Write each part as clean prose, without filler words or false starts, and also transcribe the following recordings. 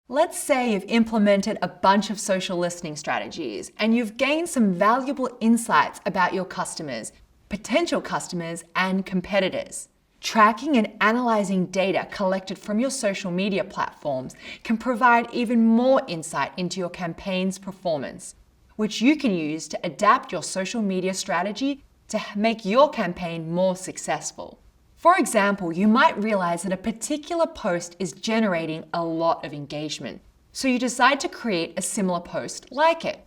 Let's say you've implemented a bunch of social listening strategies and you've gained some valuable insights about your customers, potential customers, and competitors. Tracking and analyzing data collected from your social media platforms can provide even more insight into your campaign's performance, which you can use to adapt your social media strategy to make your campaign more successful. For example, you might realize that a particular post is generating a lot of engagement, so you decide to create a similar post like it.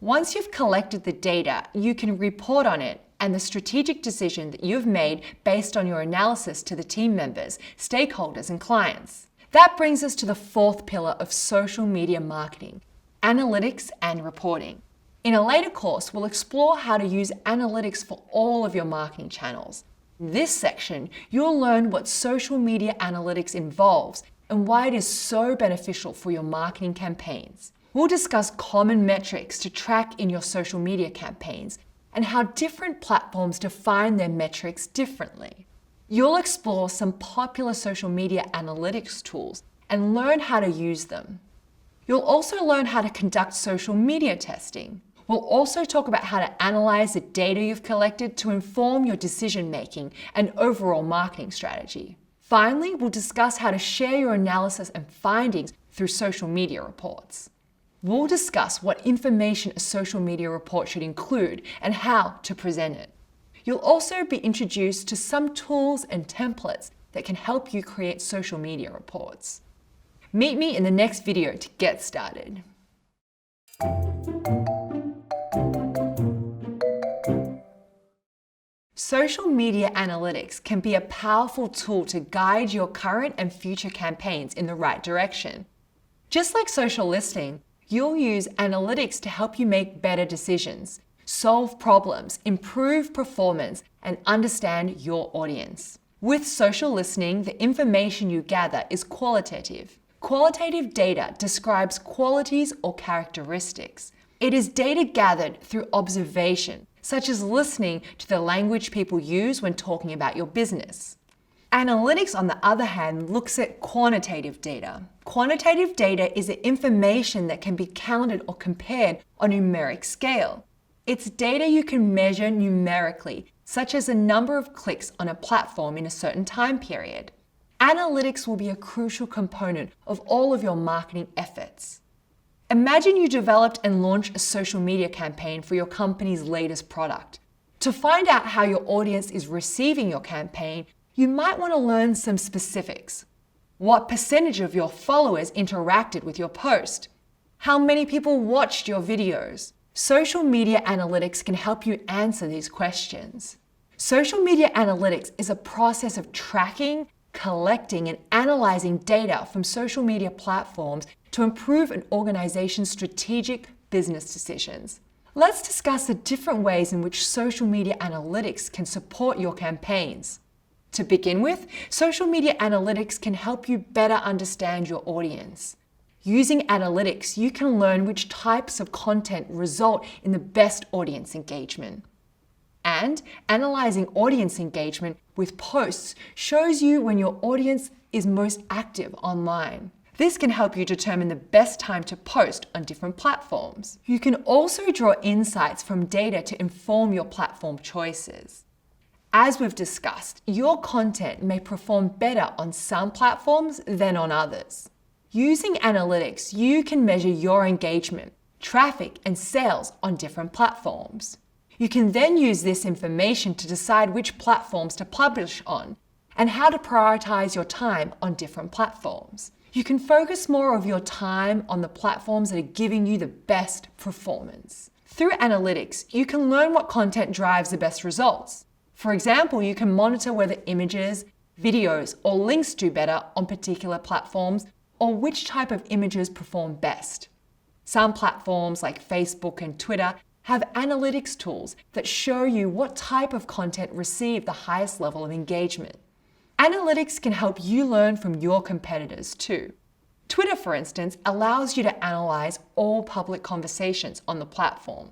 Once you've collected the data, you can report on it and the strategic decision that you've made based on your analysis to the team members, stakeholders, and clients. That brings us to the fourth pillar of social media marketing: analytics and reporting. In a later course, we'll explore how to use analytics for all of your marketing channels. In this section, you'll learn what social media analytics involves and why it is so beneficial for your marketing campaigns. We'll discuss common metrics to track in your social media campaigns and how different platforms define their metrics differently. You'll explore some popular social media analytics tools and learn how to use them. You'll also learn how to conduct social media testing. We'll also talk about how to analyze the data you've collected to inform your decision-making and overall marketing strategy. Finally, we'll discuss how to share your analysis and findings through social media reports. We'll discuss what information a social media report should include and how to present it. You'll also be introduced to some tools and templates that can help you create social media reports. Meet me in the next video to get started. Social media analytics can be a powerful tool to guide your current and future campaigns in the right direction. Just like social listening, you'll use analytics to help you make better decisions, solve problems, improve performance, and understand your audience. With social listening, the information you gather is qualitative. Qualitative data describes qualities or characteristics. It is data gathered through observation, such as listening to the language people use when talking about your business. Analytics, on the other hand, looks at quantitative data. Quantitative data is the information that can be counted or compared on a numeric scale. It's data you can measure numerically, such as the number of clicks on a platform in a certain time period. Analytics will be a crucial component of all of your marketing efforts. Imagine you developed and launched a social media campaign for your company's latest product. To find out how your audience is receiving your campaign, you might want to learn some specifics. What percentage of your followers interacted with your post? How many people watched your videos? Social media analytics can help you answer these questions. Social media analytics is a process of tracking, collecting, and analyzing data from social media platforms to improve an organization's strategic business decisions. Let's discuss the different ways in which social media analytics can support your campaigns. To begin with, social media analytics can help you better understand your audience. Using analytics, you can learn which types of content result in the best audience engagement. And analyzing audience engagement with posts shows you when your audience is most active online. This can help you determine the best time to post on different platforms. You can also draw insights from data to inform your platform choices. As we've discussed, your content may perform better on some platforms than on others. Using analytics, you can measure your engagement, traffic, and sales on different platforms. You can then use this information to decide which platforms to publish on and how to prioritize your time on different platforms. You can focus more of your time on the platforms that are giving you the best performance. Through analytics, you can learn what content drives the best results. For example, you can monitor whether images, videos, or links do better on particular platforms, or which type of images perform best. Some platforms like Facebook and Twitter have analytics tools that show you what type of content received the highest level of engagement. Analytics can help you learn from your competitors too. Twitter, for instance, allows you to analyze all public conversations on the platform.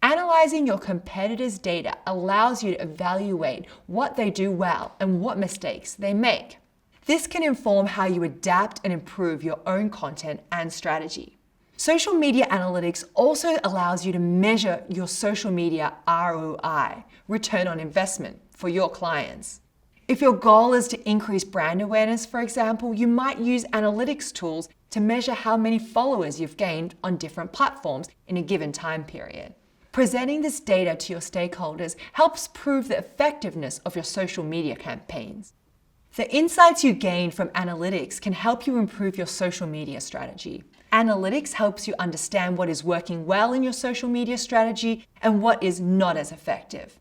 Analyze Analyzing your competitors' data allows you to evaluate what they do well and what mistakes they make. This can inform how you adapt and improve your own content and strategy. Social media analytics also allows you to measure your social media ROI, return on investment, for your clients. If your goal is to increase brand awareness, for example, you might use analytics tools to measure how many followers you've gained on different platforms in a given time period. Presenting this data to your stakeholders helps prove the effectiveness of your social media campaigns. The insights you gain from analytics can help you improve your social media strategy. Analytics helps you understand what is working well in your social media strategy and what is not as effective.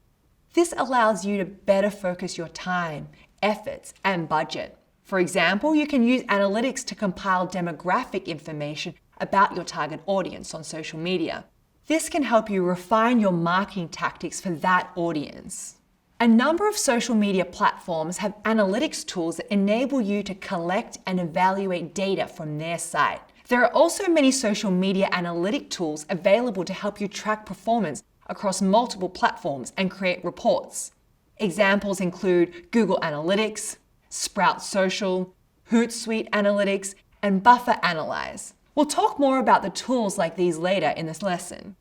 This allows you to better focus your time, efforts, and budget. For example, you can use analytics to compile demographic information about your target audience on social media. This can help you refine your marketing tactics for that audience. A number of social media platforms have analytics tools that enable you to collect and evaluate data from their site. There are also many social media analytic tools available to help you track performance across multiple platforms and create reports. Examples include Google Analytics, Sprout Social, Hootsuite Analytics, and Buffer Analyze. We'll talk more about the tools like these later in this lesson.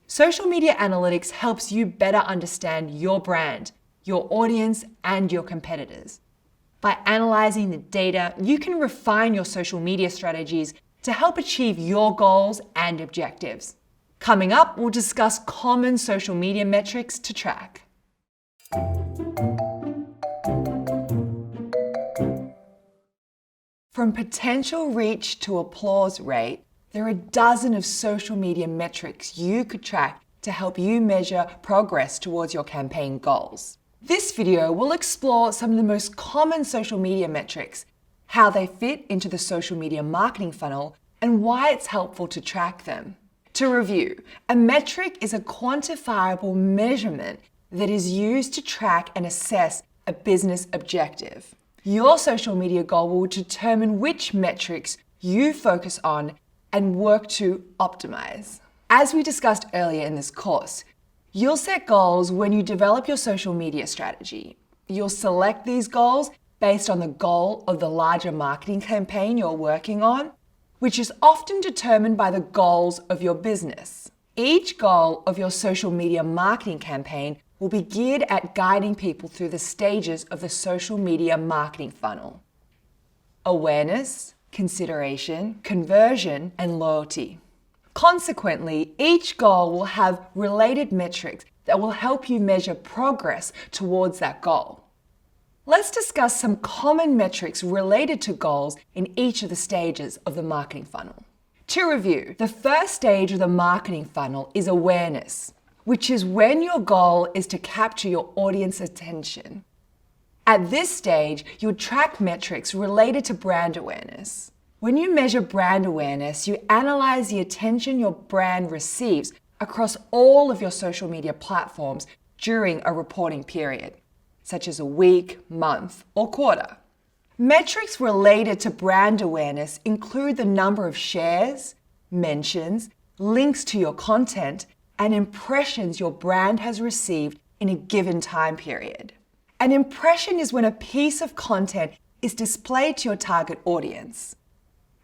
Social media analytics helps you better understand your brand, your audience, and your competitors. By analyzing the data, you can refine your social media strategies to help achieve your goals and objectives. Coming up, we'll discuss common social media metrics to track. From potential reach to applause rate, there are dozens of social media metrics you could track to help you measure progress towards your campaign goals. This video will explore some of the most common social media metrics, how they fit into the social media marketing funnel, and why it's helpful to track them. To review, a metric is a quantifiable measurement that is used to track and assess a business objective. Your social media goal will determine which metrics you focus on and work to optimize. As we discussed earlier in this course, you'll set goals when you develop your social media strategy. You'll select these goals based on the goal of the larger marketing campaign you're working on, which is often determined by the goals of your business. Each goal of your social media marketing campaign will be geared at guiding people through the stages of the social media marketing funnel: awareness, consideration, conversion, and loyalty. Consequently, each goal will have related metrics that will help you measure progress towards that goal. Let's discuss some common metrics related to goals in each of the stages of the marketing funnel. To review, the first stage of the marketing funnel is awareness, which is when your goal is to capture your audience's attention. At this stage, you'll track metrics related to brand awareness. When you measure brand awareness, you analyze the attention your brand receives across all of your social media platforms during a reporting period, such as a week, month, or quarter. Metrics related to brand awareness include the number of shares, mentions, links to your content, and impressions your brand has received in a given time period. An impression is when a piece of content is displayed to your target audience.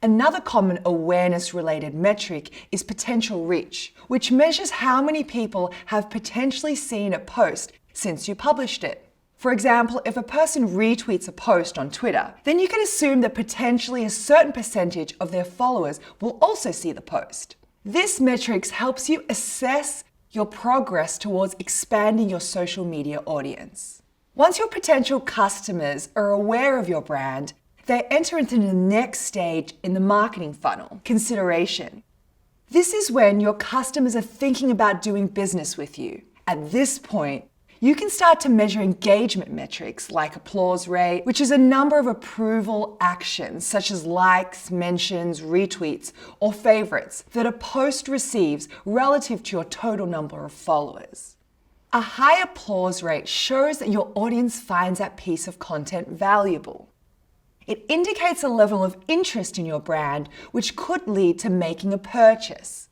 Another common awareness-related metric is potential reach, which measures how many people have potentially seen a post since you published it. For example, if a person retweets a post on Twitter, then you can assume that potentially a certain percentage of their followers will also see the post. This metric helps you assess your progress towards expanding your social media audience. Once your potential customers are aware of your brand, they enter into the next stage in the marketing funnel, consideration. This is when your customers are thinking about doing business with you. At this point, you can start to measure engagement metrics like applause rate, which is a number of approval actions such as likes, mentions, retweets, or favorites that a post receives relative to your total number of followers. A high applause rate shows that your audience finds that piece of content valuable. It indicates a level of interest in your brand, which could lead to making a purchase.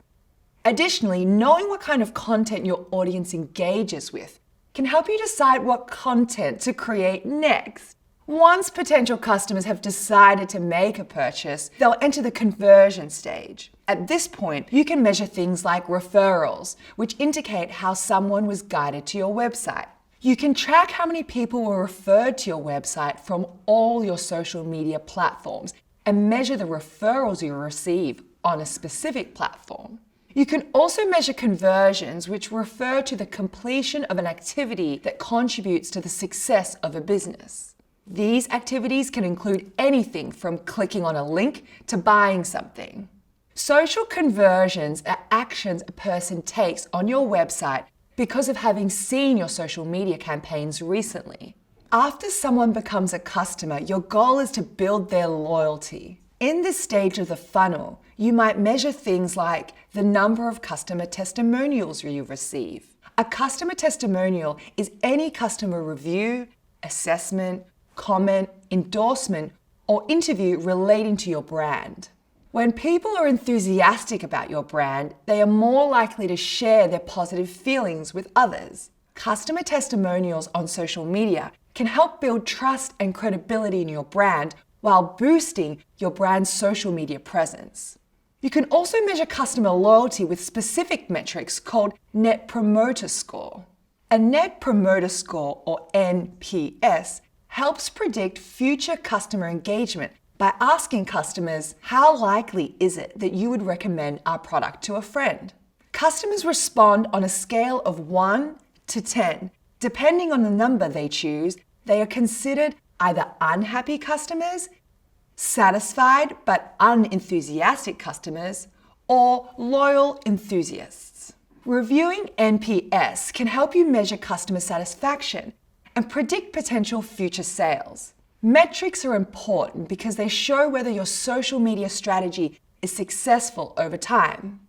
Additionally, knowing what kind of content your audience engages with can help you decide what content to create next. Once potential customers have decided to make a purchase, they'll enter the conversion stage. At this point, you can measure things like referrals, which indicate how someone was guided to your website. You can track how many people were referred to your website from all your social media platforms and measure the referrals you receive on a specific platform. You can also measure conversions, which refer to the completion of an activity that contributes to the success of a business. These activities can include anything from clicking on a link to buying something. Social conversions are actions a person takes on your website because of having seen your social media campaigns recently. After someone becomes a customer, your goal is to build their loyalty. In this stage of the funnel, you might measure things like the number of customer testimonials you receive. A customer testimonial is any customer review, assessment, comment, endorsement, or interview relating to your brand. When people are enthusiastic about your brand, they are more likely to share their positive feelings with others. Customer testimonials on social media can help build trust and credibility in your brand while boosting your brand's social media presence. You can also measure customer loyalty with specific metrics called Net Promoter Score. A Net Promoter Score, or NPS, helps predict future customer engagement by asking customers, how likely is it that you would recommend our product to a friend? Customers respond on a scale of 1 to 10. Depending on the number they choose, they are considered either unhappy customers, satisfied but unenthusiastic customers, or loyal enthusiasts. Reviewing NPS can help you measure customer satisfaction and predict potential future sales. Metrics are important because they show whether your social media strategy is successful over time.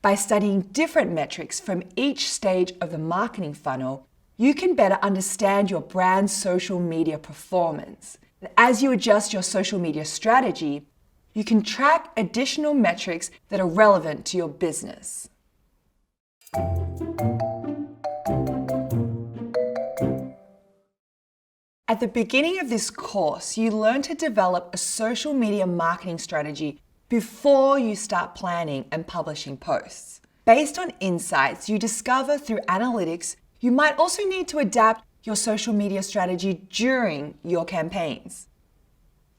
By studying different metrics from each stage of the marketing funnel, you can better understand your brand's social media performance. As you adjust your social media strategy, you can track additional metrics that are relevant to your business. At the beginning of this course, you learn to develop a social media marketing strategy before you start planning and publishing posts. Based on insights you discover through analytics, you might also need to adapt your social media strategy during your campaigns.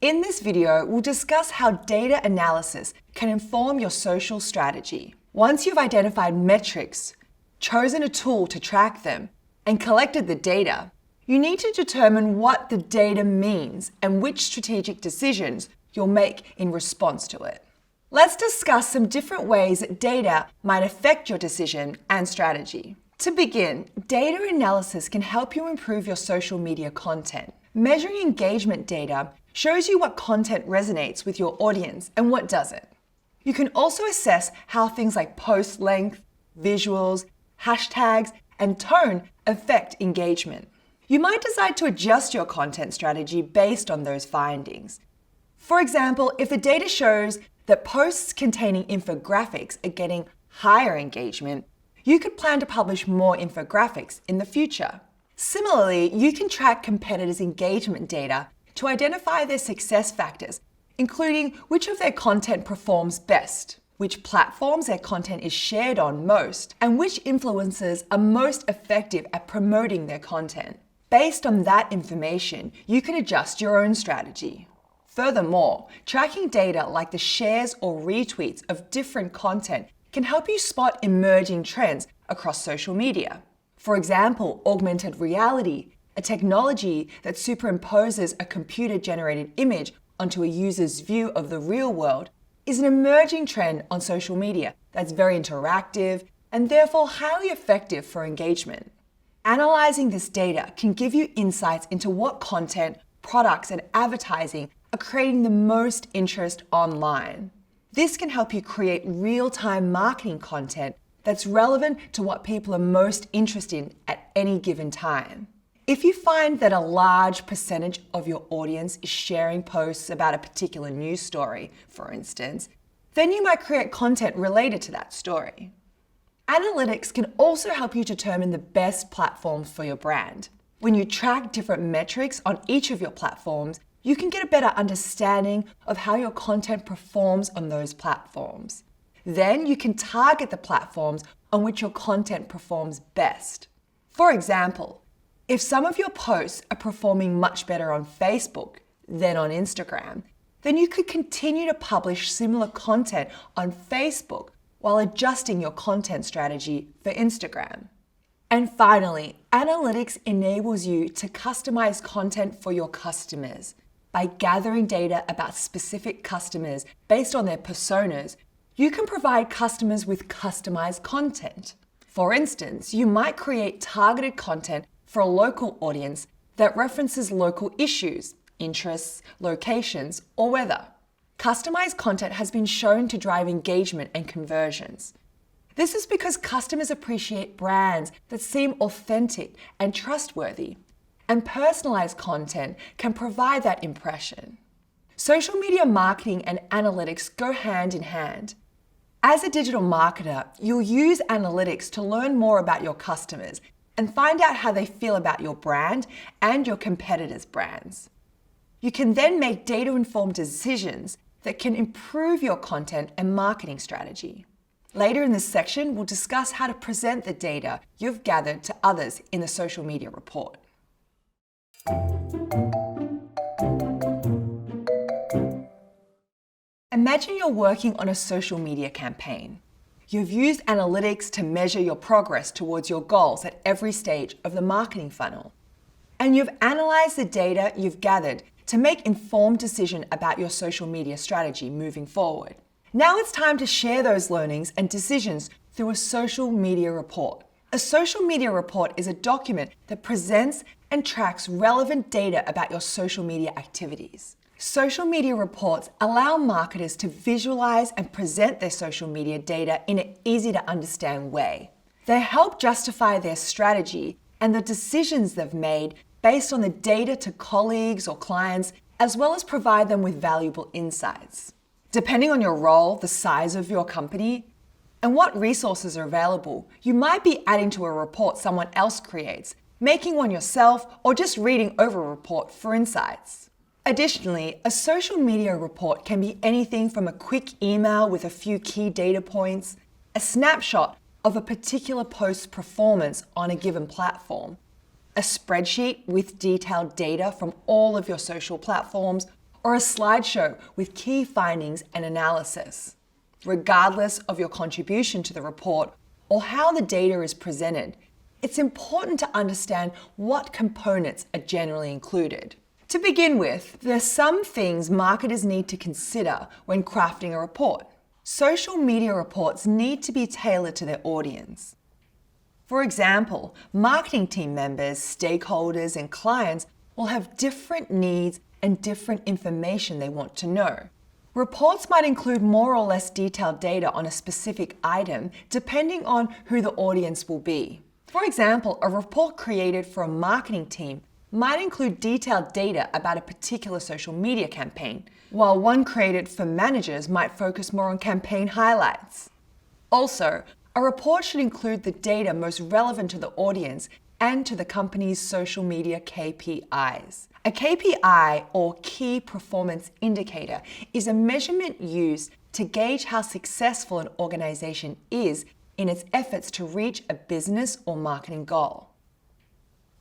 In this video, we'll discuss how data analysis can inform your social strategy. Once you've identified metrics, chosen a tool to track them, and collected the data, you need to determine what the data means and which strategic decisions you'll make in response to it. Let's discuss some different ways that data might affect your decision and strategy. To begin, data analysis can help you improve your social media content. Measuring engagement data shows you what content resonates with your audience and what doesn't. You can also assess how things like post length, visuals, hashtags, and tone affect engagement. You might decide to adjust your content strategy based on those findings. For example, if the data shows that posts containing infographics are getting higher engagement, you could plan to publish more infographics in the future. Similarly, you can track competitors' engagement data to identify their success factors, including which of their content performs best, which platforms their content is shared on most, and which influencers are most effective at promoting their content. Based on that information, you can adjust your own strategy. Furthermore, tracking data like the shares or retweets of different content can help you spot emerging trends across social media. For example, augmented reality, a technology that superimposes a computer-generated image onto a user's view of the real world, is an emerging trend on social media that's very interactive and therefore highly effective for engagement. Analyzing this data can give you insights into what content, products, and advertising are creating the most interest online. This can help you create real-time marketing content that's relevant to what people are most interested in at any given time. If you find that a large percentage of your audience is sharing posts about a particular news story, for instance, then you might create content related to that story. Analytics can also help you determine the best platform for your brand. When you track different metrics on each of your platforms, you can get a better understanding of how your content performs on those platforms. Then you can target the platforms on which your content performs best. For example, if some of your posts are performing much better on Facebook than on Instagram, then you could continue to publish similar content on Facebook while adjusting your content strategy for Instagram. And finally, analytics enables you to customize content for your customers. By gathering data about specific customers based on their personas, you can provide customers with customized content. For instance, you might create targeted content for a local audience that references local issues, interests, locations, or weather. Customized content has been shown to drive engagement and conversions. This is because customers appreciate brands that seem authentic and trustworthy, and personalized content can provide that impression. Social media marketing and analytics go hand in hand. As a digital marketer, you'll use analytics to learn more about your customers and find out how they feel about your brand and your competitors' brands. You can then make data-informed decisions that can improve your content and marketing strategy. Later in this section, we'll discuss how to present the data you've gathered to others in the social media report. Imagine you're working on a social media campaign. You've used analytics to measure your progress towards your goals at every stage of the marketing funnel. And you've analyzed the data you've gathered to make informed decisions about your social media strategy moving forward. Now it's time to share those learnings and decisions through a social media report. A social media report is a document that presents and tracks relevant data about your social media activities. Social media reports allow marketers to visualize and present their social media data in an easy-to-understand way. They help justify their strategy and the decisions they've made based on the data to colleagues or clients, as well as provide them with valuable insights. Depending on your role, the size of your company, and what resources are available, you might be adding to a report someone else creates, making one yourself, or just reading over a report for insights. Additionally, a social media report can be anything from a quick email with a few key data points, a snapshot of a particular post's performance on a given platform, a spreadsheet with detailed data from all of your social platforms, or a slideshow with key findings and analysis. Regardless of your contribution to the report or how the data is presented, it's important to understand what components are generally included. To begin with, there are some things marketers need to consider when crafting a report. Social media reports need to be tailored to their audience. For example, marketing team members, stakeholders, and clients will have different needs and different information they want to know. Reports might include more or less detailed data on a specific item depending on who the audience will be. For example, a report created for a marketing team might include detailed data about a particular social media campaign, while one created for managers might focus more on campaign highlights. Also, a report should include the data most relevant to the audience and to the company's social media KPIs. A KPI, or Key Performance Indicator, is a measurement used to gauge how successful an organization is in its efforts to reach a business or marketing goal.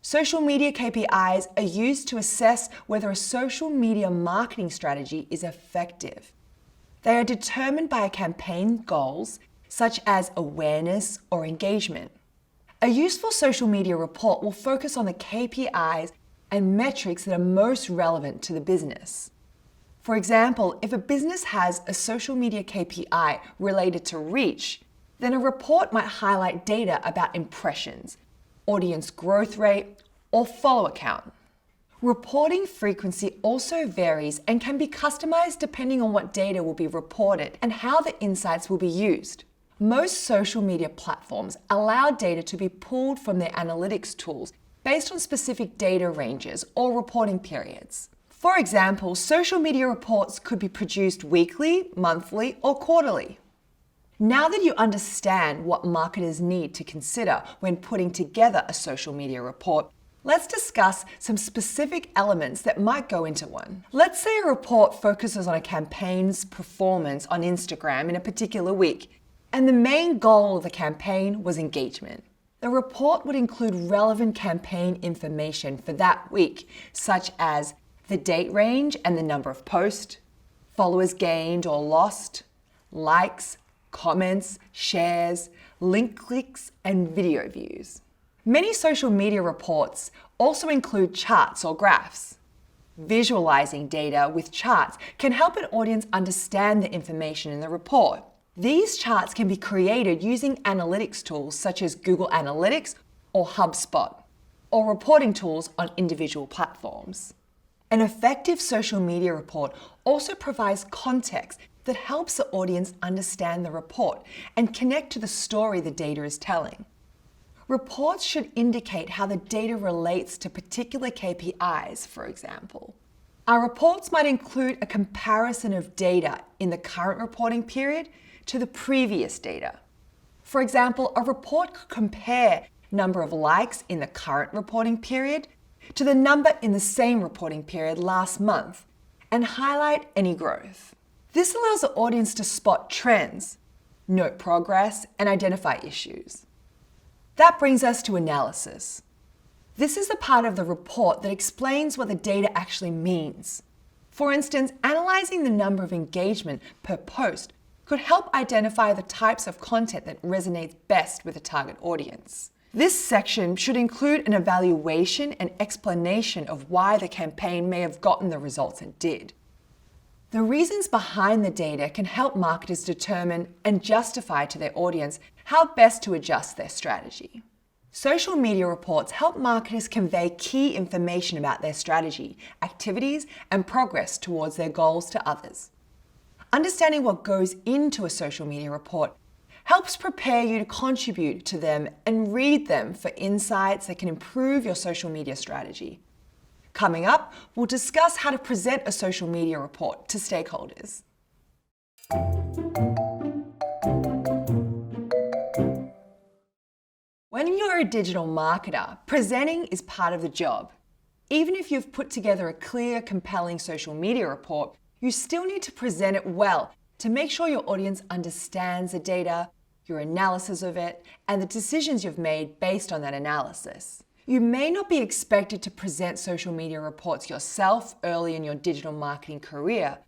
Social media KPIs are used to assess whether a social media marketing strategy is effective. They are determined by a campaign's goals, such as awareness or engagement. A useful social media report will focus on the KPIs and metrics that are most relevant to the business. For example, if a business has a social media KPI related to reach, then a report might highlight data about impressions, audience growth rate, or follower count. Reporting frequency also varies and can be customized depending on what data will be reported and how the insights will be used. Most social media platforms allow data to be pulled from their analytics tools based on specific data ranges or reporting periods. For example, social media reports could be produced weekly, monthly, or quarterly. Now that you understand what marketers need to consider when putting together a social media report, let's discuss some specific elements that might go into one. Let's say a report focuses on a campaign's performance on Instagram in a particular week, and the main goal of the campaign was engagement. The report would include relevant campaign information for that week, such as the date range and the number of posts, followers gained or lost, likes, comments, shares, link clicks, and video views. Many social media reports also include charts or graphs. Visualizing data with charts can help an audience understand the information in the report. These charts can be created using analytics tools such as Google Analytics or HubSpot, or reporting tools on individual platforms. An effective social media report also provides context that helps the audience understand the report and connect to the story the data is telling. Reports should indicate how the data relates to particular KPIs, for example. Our reports might include a comparison of data in the current reporting period to the previous data. For example, a report could compare number of likes in the current reporting period to the number in the same reporting period last month and highlight any growth. This allows the audience to spot trends, note progress, and identify issues. That brings us to analysis. This is the part of the report that explains what the data actually means. For instance, analyzing the number of engagement per post could help identify the types of content that resonates best with the target audience. This section should include an evaluation and explanation of why the campaign may have gotten the results it did. The reasons behind the data can help marketers determine and justify to their audience how best to adjust their strategy. Social media reports help marketers convey key information about their strategy, activities, and progress towards their goals to others. Understanding what goes into a social media report helps prepare you to contribute to them and read them for insights that can improve your social media strategy. Coming up, we'll discuss how to present a social media report to stakeholders. When you're a digital marketer, presenting is part of the job. Even if you've put together a clear, compelling social media report, you still need to present it well to make sure your audience understands the data, your analysis of it, and the decisions you've made based on that analysis. You may not be expected to present social media reports yourself early in your digital marketing career,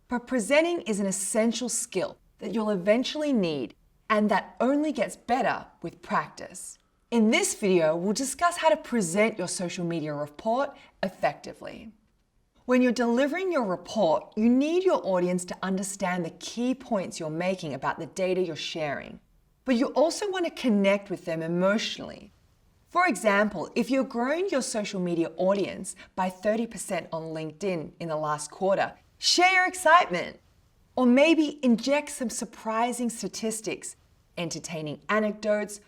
but presenting is an essential skill that you'll eventually need and that only gets better with practice. In this video, we'll discuss how to present your social media report effectively. When you're delivering your report, you need your audience to understand the key points you're making about the data you're sharing, but you also want to connect with them emotionally. For example, if you're growing your social media audience by 30% on LinkedIn in the last quarter, share your excitement. Or maybe inject some surprising statistics, entertaining anecdotes,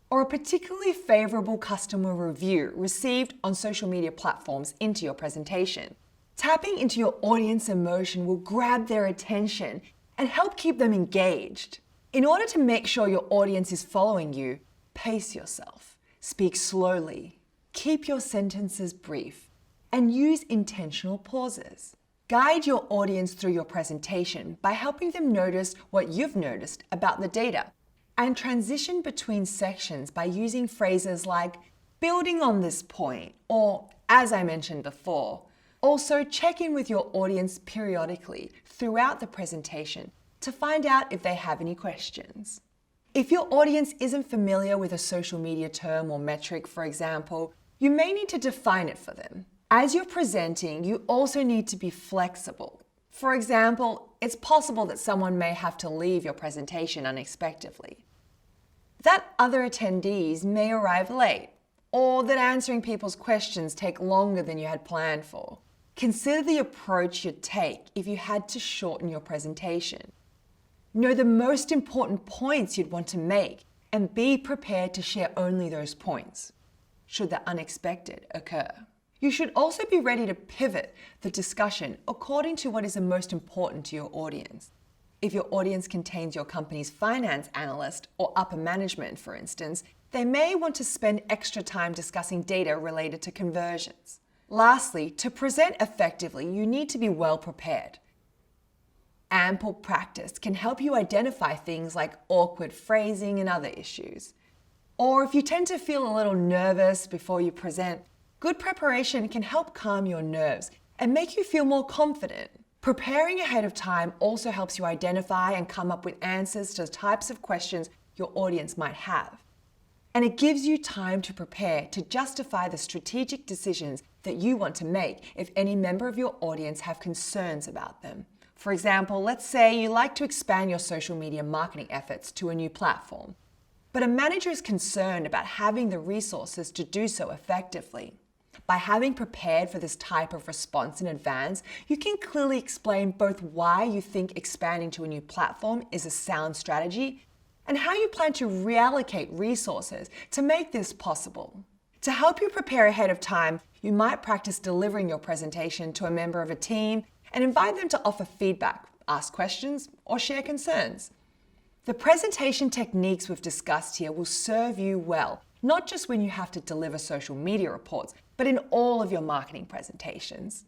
or a particularly favorable customer review received on social media platforms into your presentation. Tapping into your audience emotion will grab their attention and help keep them engaged. In order to make sure your audience is following you, pace yourself. Speak slowly, keep your sentences brief, and use intentional pauses. Guide your audience through your presentation by helping them notice what you've noticed about the data, and transition between sections by using phrases like building on this point or as I mentioned before. Also, check in with your audience periodically throughout the presentation to find out if they have any questions. If your audience isn't familiar with a social media term or metric, for example, you may need to define it for them. As you're presenting, you also need to be flexible. For example, it's possible that someone may have to leave your presentation unexpectedly, that other attendees may arrive late, or that answering people's questions take longer than you had planned for. Consider the approach you'd take if you had to shorten your presentation. Know the most important points you'd want to make and be prepared to share only those points, should the unexpected occur. You should also be ready to pivot the discussion according to what is the most important to your audience. If your audience contains your company's finance analyst or upper management, for instance, they may want to spend extra time discussing data related to conversions. Lastly, to present effectively, you need to be well prepared. Ample practice can help you identify things like awkward phrasing and other issues. Or if you tend to feel a little nervous before you present, good preparation can help calm your nerves and make you feel more confident. Preparing ahead of time also helps you identify and come up with answers to the types of questions your audience might have. And it gives you time to prepare to justify the strategic decisions that you want to make if any member of your audience have concerns about them. For example, let's say you like to expand your social media marketing efforts to a new platform, but a manager is concerned about having the resources to do so effectively. By having prepared for this type of response in advance, you can clearly explain both why you think expanding to a new platform is a sound strategy and how you plan to reallocate resources to make this possible. To help you prepare ahead of time, you might practice delivering your presentation to a member of a team and invite them to offer feedback, ask questions, or share concerns. The presentation techniques we've discussed here will serve you well, not just when you have to deliver social media reports, but in all of your marketing presentations.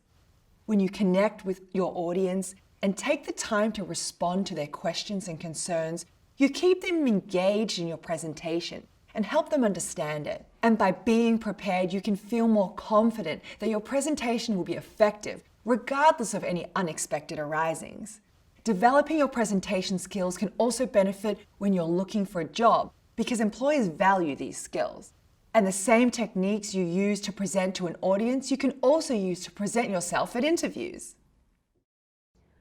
When you connect with your audience and take the time to respond to their questions and concerns, you keep them engaged in your presentation and help them understand it. And by being prepared, you can feel more confident that your presentation will be effective, regardless of any unexpected arisings. Developing your presentation skills can also benefit when you're looking for a job, because employers value these skills. And the same techniques you use to present to an audience, you can also use to present yourself at interviews.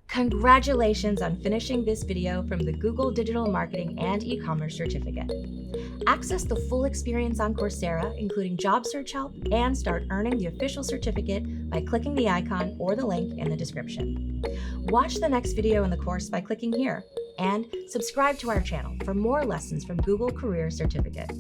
Congratulations on finishing this video from the Google Digital Marketing and E-commerce Certificate. Access the full experience on Coursera, including job search help, and start earning the official certificate by clicking the icon or the link in the description. Watch the next video in the course by clicking here, and subscribe to our channel for more lessons from Google Career Certificates.